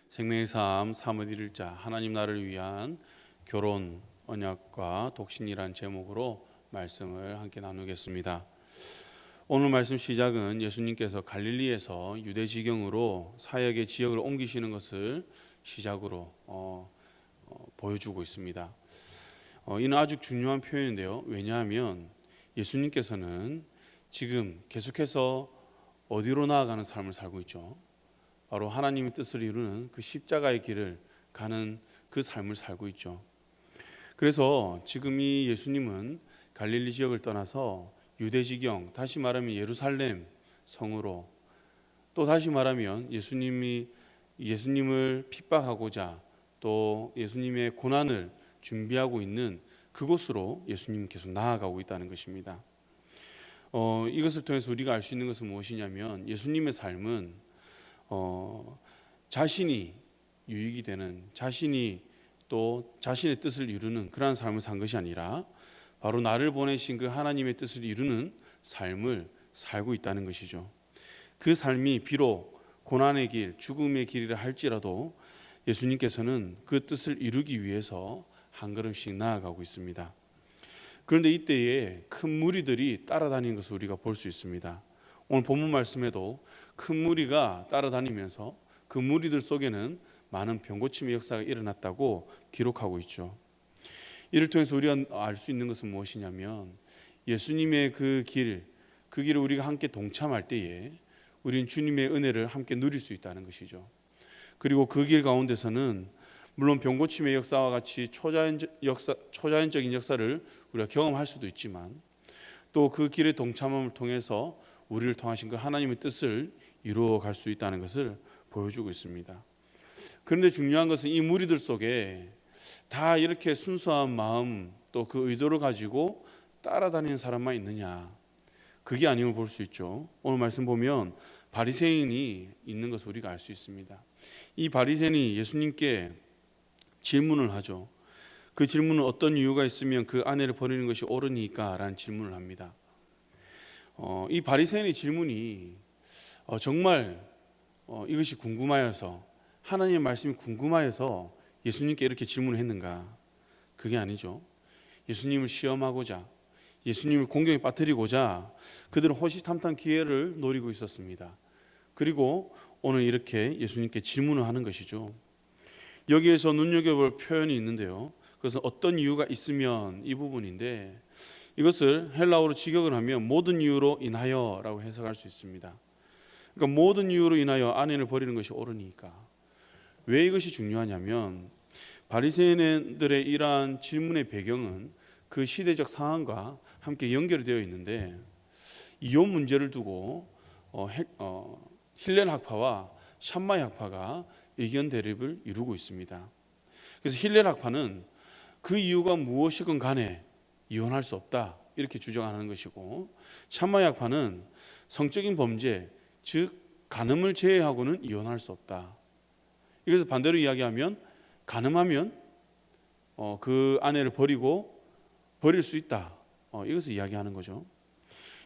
생명의 삶 3월 1일자 하나님 나를 위한 결혼 언약과 독신이란 제목으로 말씀을 함께 나누겠습니다. 오늘 말씀 시작은 예수님께서 갈릴리에서 유대 지경으로 사역의 지역을 옮기시는 것을 시작으로 보여주고 있습니다. 이는 아주 중요한 표현인데요. 왜냐하면 예수님께서는 지금 계속해서 어디로 나아가는 삶을 살고 있죠. 바로 하나님의 뜻을 이루는 그 십자가의 길을 가는 그 삶을 살고 있죠. 그래서 지금 이 예수님은 갈릴리 지역을 떠나서 유대 지경, 다시 말하면 예루살렘 성으로, 또 다시 말하면 예수님을 핍박하고자 또 예수님의 고난을 준비하고 있는 그곳으로 예수님은 계속 나아가고 있다는 것입니다. 이것을 통해서 우리가 알 수 있는 것은 무엇이냐면 예수님의 삶은 자신이 유익이 되는, 자신이 또 자신의 뜻을 이루는 그러한 삶을 산 것이 아니라 바로 나를 보내신 그 하나님의 뜻을 이루는 삶을 살고 있다는 것이죠. 그 삶이 비록 고난의 길, 죽음의 길이라 할지라도 예수님께서는 그 뜻을 이루기 위해서 한 걸음씩 나아가고 있습니다. 그런데 이때에 큰 무리들이 따라다니는 것을 우리가 볼 수 있습니다. 오늘 본문 말씀에도 큰 무리가 따라다니면서 그 무리들 속에는 많은 병고침의 역사가 일어났다고 기록하고 있죠. 이를 통해서 우리가 알 수 있는 것은 무엇이냐면 예수님의 그 길을 우리가 함께 동참할 때에 우리는 주님의 은혜를 함께 누릴 수 있다는 것이죠. 그리고 그 길 가운데서는 물론 병고침의 역사와 같이 초자연적인 역사를 우리가 경험할 수도 있지만 또 그 길의 동참함을 통해서 우리를 통하신 그 하나님의 뜻을 이루어갈 수 있다는 것을 보여주고 있습니다. 그런데 중요한 것은 이 무리들 속에 다 이렇게 순수한 마음 또 그 의도를 가지고 따라다니는 사람만 있느냐, 그게 아님을 볼 수 있죠. 오늘 말씀 보면 바리새인이 있는 것을 우리가 알 수 있습니다. 이 바리새인이 예수님께 질문을 하죠. 그 질문은 어떤 이유가 있으면 그 아내를 버리는 것이 옳으니까? 라는 질문을 합니다. 이 바리새인의 질문이 정말 이것이 궁금하여서, 하나님의 말씀이 궁금하여서 예수님께 이렇게 질문을 했는가? 그게 아니죠. 예수님을 시험하고자, 예수님을 공경에 빠뜨리고자 그들은 호시탐탐 기회를 노리고 있었습니다. 그리고 오늘 이렇게 예수님께 질문을 하는 것이죠. 여기에서 눈여겨볼 표현이 있는데요, 그것은 어떤 이유가 있으면 이 부분인데, 이것을 헬라어로 직역을 하면 모든 이유로 인하여 라고 해석할 수 있습니다. 그러니까 모든 이유로 인하여 아내를 버리는 것이 옳으니까. 왜 이것이 중요하냐면 바리새인들의 이러한 질문의 배경은 그 시대적 상황과 함께 연결이 되어 있는데, 이혼 문제를 두고 힐렐 학파와 샴마이 학파가 의견 대립을 이루고 있습니다. 그래서 힐렐 학파는 그 이유가 무엇이건 간에 이혼할 수 없다 이렇게 주장하는 것이고, 샴마이 학파는 성적인 범죄, 즉 간음을 제외하고는 이혼할 수 없다. 이것을 반대로 이야기하면 간음하면 그 아내를 버릴 수 있다, 이것을 이야기하는 거죠.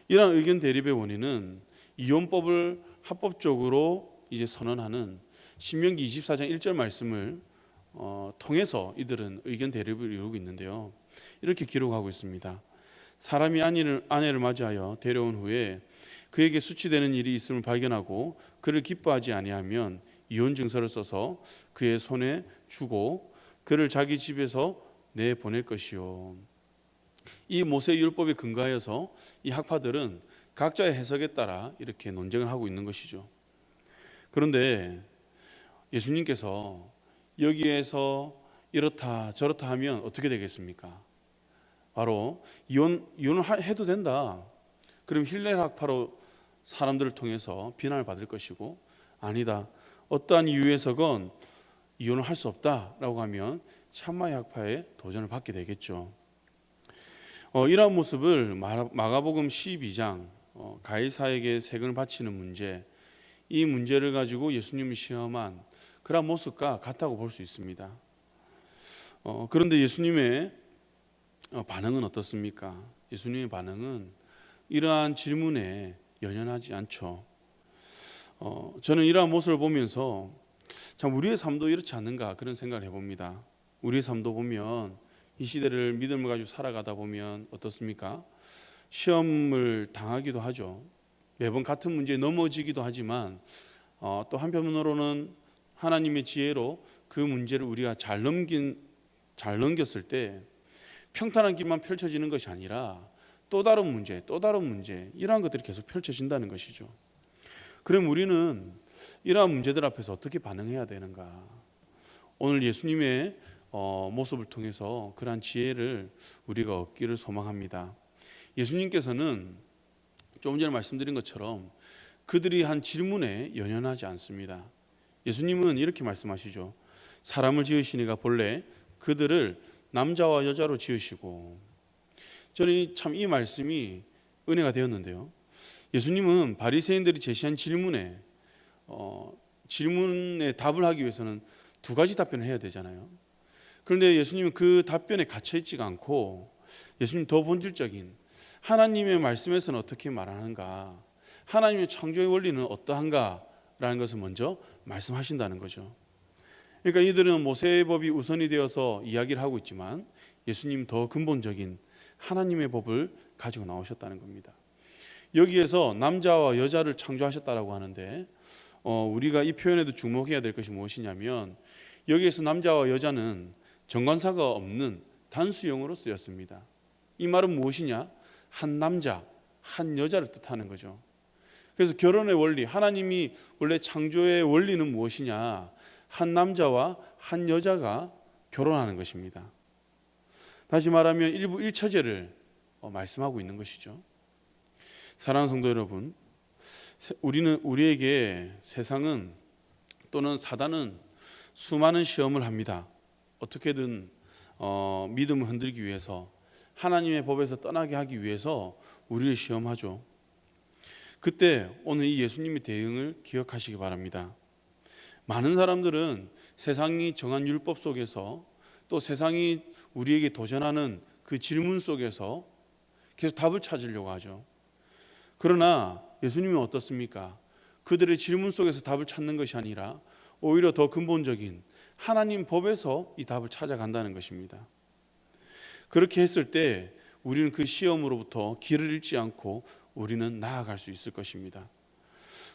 이러한 의견 대립의 원인은 이혼법을 합법적으로 이제 선언하는 신명기 24장 1절 말씀을 통해서 이들은 의견 대립을 이루고 있는데요, 이렇게 기록하고 있습니다. 사람이 아내를 맞이하여 데려온 후에 그에게 수치되는 일이 있음을 발견하고 그를 기뻐하지 아니하면 이혼 증서를 써서 그의 손에 주고 그를 자기 집에서 내보낼 것이요. 이 모세율법에 근거하여서 이 학파들은 각자의 해석에 따라 이렇게 논쟁을 하고 있는 것이죠. 그런데 예수님께서 여기에서 이렇다 저렇다 하면 어떻게 되겠습니까? 바로 이혼을 해도 된다. 그럼 힐렐 학파로 사람들을 통해서 비난을 받을 것이고, 아니다, 어떠한 이유에서건 이혼을 할 수 없다라고 하면 샴마이 학파에 도전을 받게 되겠죠. 이러한 모습을 마가복음 12장 가이사에게 세금을 바치는 문제, 이 문제를 가지고 예수님이 시험한 그런 모습과 같다고 볼 수 있습니다. 그런데 예수님의 반응은 어떻습니까? 예수님의 반응은 이러한 질문에 연연하지 않죠. 저는 이러한 모습을 보면서 참 우리의 삶도 이렇지 않는가 그런 생각을 해봅니다. 우리의 삶도 보면 이 시대를 믿음을 가지고 살아가다 보면 어떻습니까? 시험을 당하기도 하죠. 매번 같은 문제에 넘어지기도 하지만 또 한편으로는 하나님의 지혜로 그 문제를 우리가 잘 넘겼을 때 평탄한 길만 펼쳐지는 것이 아니라 또 다른 문제 이러한 것들이 계속 펼쳐진다는 것이죠. 그럼 우리는 이러한 문제들 앞에서 어떻게 반응해야 되는가? 오늘 예수님의 모습을 통해서 그러한 지혜를 우리가 얻기를 소망합니다. 예수님께서는 조금 전에 말씀드린 것처럼 그들이 한 질문에 연연하지 않습니다. 예수님은 이렇게 말씀하시죠. 사람을 지으시니가 본래 그들을 남자와 여자로 지으시고. 저는 참 이 말씀이 은혜가 되었는데요. 예수님은 바리새인들이 제시한 질문에 답을 하기 위해서는 두 가지 답변을 해야 되잖아요. 그런데 예수님은 그 답변에 갇혀 있지가 않고 예수님 더 본질적인 하나님의 말씀에서는 어떻게 말하는가, 하나님의 창조의 원리는 어떠한가라는 것을 먼저 말씀하신다는 거죠. 그러니까 이들은 모세의 법이 우선이 되어서 이야기를 하고 있지만 예수님 더 근본적인 하나님의 법을 가지고 나오셨다는 겁니다. 여기에서 남자와 여자를 창조하셨다라고 하는데 우리가 이 표현에도 주목해야 될 것이 무엇이냐면 여기에서 남자와 여자는 정관사가 없는 단수형으로 쓰였습니다. 이 말은 무엇이냐? 한 남자, 한 여자를 뜻하는 거죠. 그래서 결혼의 원리, 하나님이 원래 창조의 원리는 무엇이냐? 한 남자와 한 여자가 결혼하는 것입니다. 다시 말하면 일부 일처제를 말씀하고 있는 것이죠. 사랑하는 성도 여러분, 우리에게 세상은 또는 사단은 수많은 시험을 합니다. 어떻게든 믿음을 흔들기 위해서, 하나님의 법에서 떠나게 하기 위해서 우리를 시험하죠. 그때 오늘 이 예수님의 대응을 기억하시기 바랍니다. 많은 사람들은 세상이 정한 율법 속에서 또 세상이 우리에게 도전하는 그 질문 속에서 계속 답을 찾으려고 하죠. 그러나 예수님은 어떻습니까? 그들의 질문 속에서 답을 찾는 것이 아니라 오히려 더 근본적인 하나님 법에서 이 답을 찾아간다는 것입니다. 그렇게 했을 때 우리는 그 시험으로부터 길을 잃지 않고 우리는 나아갈 수 있을 것입니다.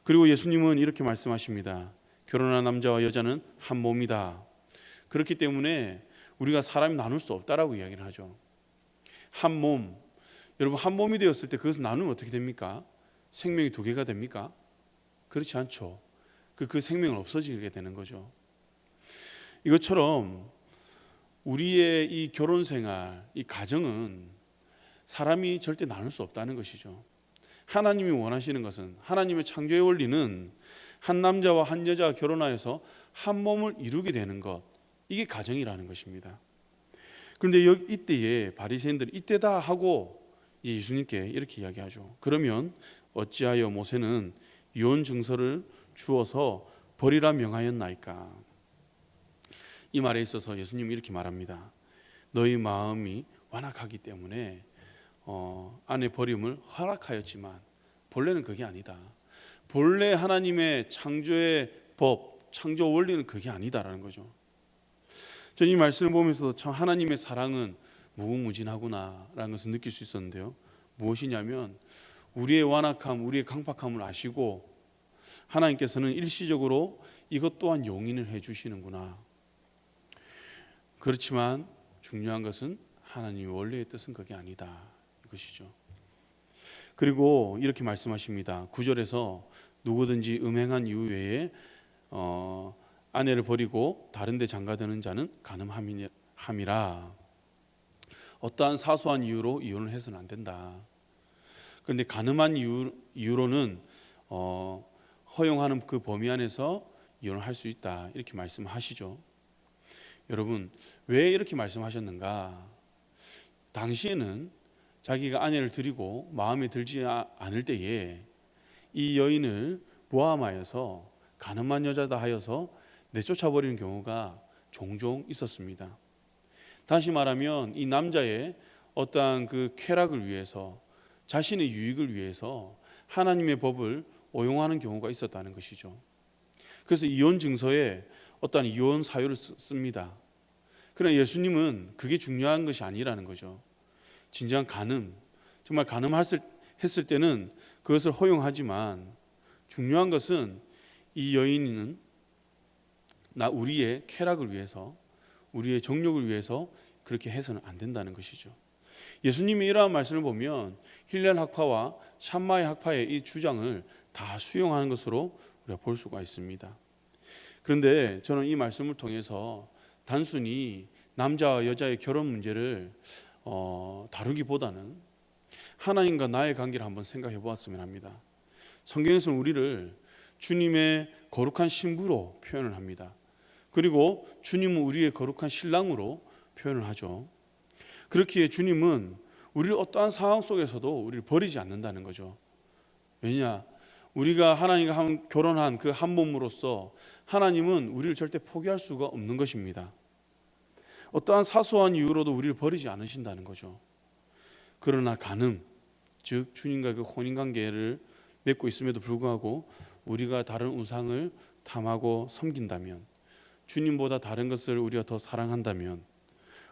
그리고 예수님은 이렇게 말씀하십니다. 결혼한 남자와 여자는 한 몸이다. 그렇기 때문에 우리가 사람이 나눌 수 없다라고 이야기를 하죠. 한 몸, 여러분 한 몸이 되었을 때 그것을 나누면 어떻게 됩니까? 생명이 두 개가 됩니까? 그렇지 않죠. 그 생명은 없어지게 되는 거죠. 이것처럼 우리의 이 결혼 생활, 이 가정은 사람이 절대 나눌 수 없다는 것이죠. 하나님이 원하시는 것은, 하나님의 창조의 원리는 한 남자와 한 여자가 결혼하여서 한 몸을 이루게 되는 것, 이게 가정이라는 것입니다. 그런데 이때에 바리새인들이 이때다 하고 예수님께 이렇게 이야기하죠. 그러면 어찌하여 모세는 이혼 증서를 주어서 버리라 명하였나이까? 이 말에 있어서 예수님이 이렇게 말합니다. 너희 마음이 완악하기 때문에 아내 버림을 허락하였지만 본래는 그게 아니다. 본래 하나님의 창조의 법, 창조 원리는 그게 아니다라는 거죠. 저는 이 말씀을 보면서도 참 하나님의 사랑은 무궁무진하구나라는 것을 느낄 수 있었는데요. 무엇이냐면 우리의 완악함, 우리의 강팍함을 아시고 하나님께서는 일시적으로 이것 또한 용인을 해주시는구나. 그렇지만 중요한 것은 하나님의 원래의 뜻은 그게 아니다, 이것이죠. 그리고 이렇게 말씀하십니다. 9절에서 누구든지 음행한 이유 외에 아내를 버리고 다른 데 장가드는 자는 간음함이라. 어떠한 사소한 이유로 이혼을 해서는 안 된다. 그런데 간음한 이유로는 허용하는 그 범위 안에서 이혼을 할 수 있다, 이렇게 말씀하시죠. 여러분 왜 이렇게 말씀하셨는가? 당시에는 자기가 아내를 드리고 마음에 들지 않을 때에 이 여인을 모함하여서 간음한 여자다 하여서 내쫓아버리는 경우가 종종 있었습니다. 다시 말하면 이 남자의 어떠한 그 쾌락을 위해서, 자신의 유익을 위해서 하나님의 법을 오용하는 경우가 있었다는 것이죠. 그래서 이혼 증서에 어떠한 이혼 사유를 씁니다. 그러나 예수님은 그게 중요한 것이 아니라는 거죠. 진정한 간음, 정말 간음했을 때는 그것을 허용하지만 중요한 것은 이 여인은 우리의 쾌락을 위해서, 우리의 정욕을 위해서 그렇게 해서는 안 된다는 것이죠. 예수님이 이러한 말씀을 보면 힐렐 학파와 샴마이 학파의 이 주장을 다 수용하는 것으로 우리가 볼 수가 있습니다. 그런데 저는 이 말씀을 통해서 단순히 남자와 여자의 결혼 문제를 다루기보다는 하나님과 나의 관계를 한번 생각해 보았으면 합니다. 성경에서는 우리를 주님의 거룩한 신부로 표현을 합니다. 그리고 주님은 우리의 거룩한 신랑으로 표현을 하죠. 그렇기에 주님은 우리를 어떠한 상황 속에서도 우리를 버리지 않는다는 거죠. 왜냐? 우리가 하나님과 결혼한 그 한 몸으로서 하나님은 우리를 절대 포기할 수가 없는 것입니다. 어떠한 사소한 이유로도 우리를 버리지 않으신다는 거죠. 그러나 간음, 즉 주님과 그 혼인관계를 맺고 있음에도 불구하고 우리가 다른 우상을 탐하고 섬긴다면, 주님보다 다른 것을 우리가 더 사랑한다면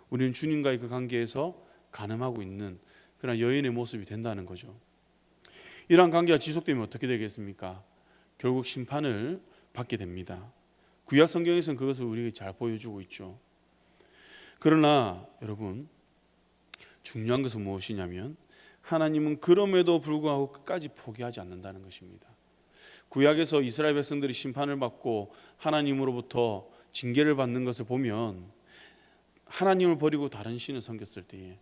우리는 주님과의 그 관계에서 간음하고 있는 그런 여인의 모습이 된다는 거죠. 이러한 관계가 지속되면 어떻게 되겠습니까? 결국 심판을 받게 됩니다. 구약 성경에서는 그것을 우리에게 잘 보여주고 있죠. 그러나 여러분, 중요한 것은 무엇이냐면 하나님은 그럼에도 불구하고 끝까지 포기하지 않는다는 것입니다. 구약에서 이스라엘 백성들이 심판을 받고 하나님으로부터 징계를 받는 것을 보면 하나님을 버리고 다른 신을 섬겼을 때에,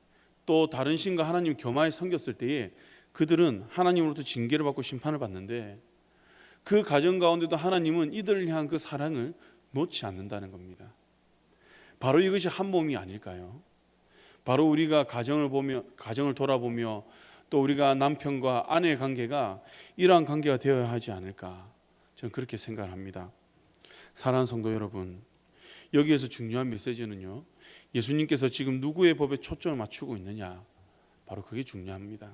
또 다른 신과 하나님 겸하여 섬겼을 때에 그들은 하나님으로부터 징계를 받고 심판을 받는데, 그 가정 가운데도 하나님은 이들을 향한 그 사랑을 놓지 않는다는 겁니다. 바로 이것이 한 몸이 아닐까요? 바로 우리가 가정을 돌아보며 또 우리가 남편과 아내의 관계가 이러한 관계가 되어야 하지 않을까, 저는 그렇게 생각을 합니다. 사랑하는 성도 여러분, 여기에서 중요한 메시지는요, 예수님께서 지금 누구의 법에 초점을 맞추고 있느냐, 바로 그게 중요합니다.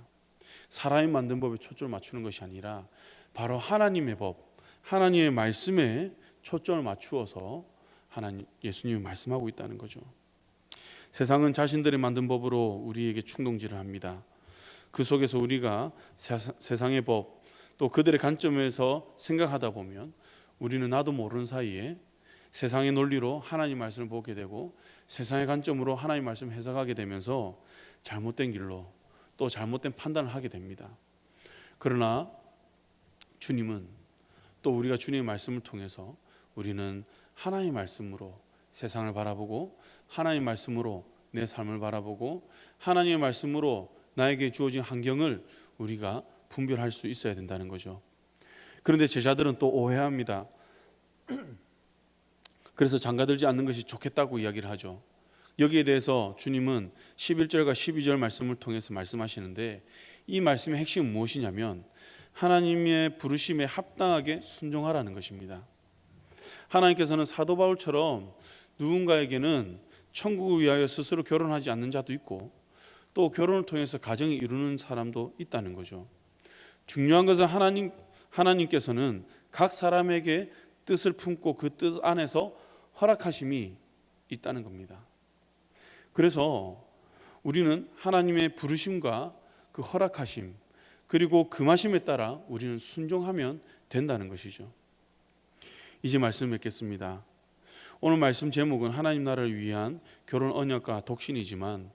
사람이 만든 법에 초점을 맞추는 것이 아니라 바로 하나님의 법, 하나님의 말씀에 초점을 맞추어서 예수님이 말씀하고 있다는 거죠. 세상은 자신들이 만든 법으로 우리에게 충동질을 합니다. 그 속에서 우리가 세상의 법, 또 그들의 관점에서 생각하다 보면 우리는 나도 모르는 사이에 세상의 논리로 하나님 말씀을 보게 되고 세상의 관점으로 하나님 말씀을 해석하게 되면서 잘못된 길로 또 잘못된 판단을 하게 됩니다. 그러나 주님은, 또 우리가 주님의 말씀을 통해서 우리는 하나님의 말씀으로 세상을 바라보고 하나님의 말씀으로 내 삶을 바라보고 하나님의 말씀으로 나에게 주어진 환경을 우리가 분별할 수 있어야 된다는 거죠. 그런데 제자들은 또 오해합니다. 그래서 장가들지 않는 것이 좋겠다고 이야기를 하죠. 여기에 대해서 주님은 11절과 12절 말씀을 통해서 말씀하시는데, 이 말씀의 핵심은 무엇이냐면 하나님의 부르심에 합당하게 순종하라는 것입니다. 하나님께서는 사도 바울처럼 누군가에게는 천국을 위하여 스스로 결혼하지 않는 자도 있고 또 결혼을 통해서 가정을 이루는 사람도 있다는 거죠. 중요한 것은 하나님께서는 각 사람에게 뜻을 품고 그 뜻 안에서 허락하심이 있다는 겁니다. 그래서 우리는 하나님의 부르심과 그 허락하심, 그리고 금하심에 따라 우리는 순종하면 된다는 것이죠. 이제 말씀 맺겠습니다. 오늘 말씀 제목은 하나님 나라를 위한 결혼 언약과 독신이지만,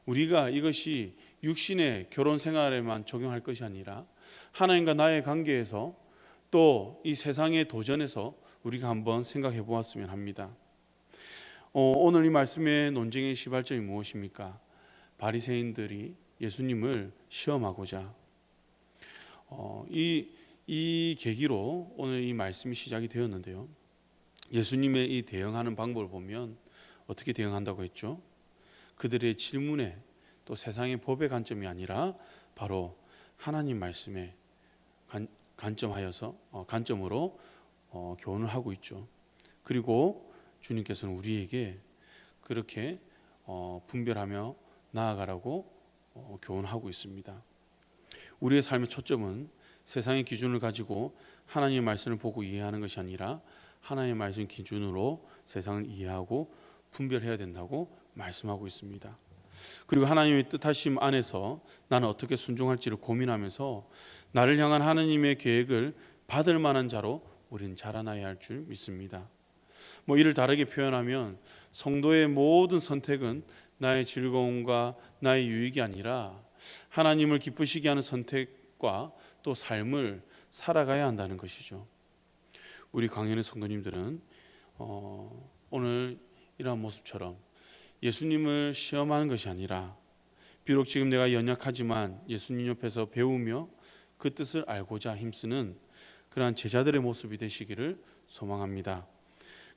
우리가 이것이 육신의 결혼 생활에만 적용할 것이 아니라 하나님과 나의 관계에서 또 이 세상의 도전에서 우리가 한번 생각해 보았으면 합니다. 오늘 이 말씀의 논쟁의 시발점이 무엇입니까? 바리새인들이 예수님을 시험하고자 이 계기로 오늘 이 말씀이 시작이 되었는데요. 예수님의 이 대응하는 방법을 보면 어떻게 대응한다고 했죠? 그들의 질문에 또 세상의 법의 관점이 아니라 바로 하나님 말씀에 관점으로 교훈을 하고 있죠. 그리고 주님께서는 우리에게 그렇게 분별하며 나아가라고 교훈하고 있습니다. 우리의 삶의 초점은 세상의 기준을 가지고 하나님의 말씀을 보고 이해하는 것이 아니라 하나님의 말씀 기준으로 세상을 이해하고 분별해야 된다고 말씀하고 있습니다. 그리고 하나님의 뜻하심 안에서 나는 어떻게 순종할지를 고민하면서 나를 향한 하나님의 계획을 받을 만한 자로 우리는 자라나야 할 줄 믿습니다. 이를 다르게 표현하면 성도의 모든 선택은 나의 즐거움과 나의 유익이 아니라 하나님을 기쁘시게 하는 선택과 또 삶을 살아가야 한다는 것이죠. 우리 강연의 성도님들은 오늘 이러한 모습처럼 예수님을 시험하는 것이 아니라 비록 지금 내가 연약하지만 예수님 옆에서 배우며 그 뜻을 알고자 힘쓰는 그러한 제자들의 모습이 되시기를 소망합니다.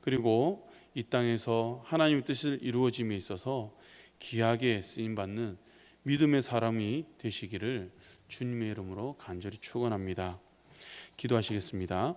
그리고 이 땅에서 하나님의 뜻을 이루어짐에 있어서 귀하게 쓰임받는 믿음의 사람이 되시기를 주님의 이름으로 간절히 축원합니다. 기도하시겠습니다.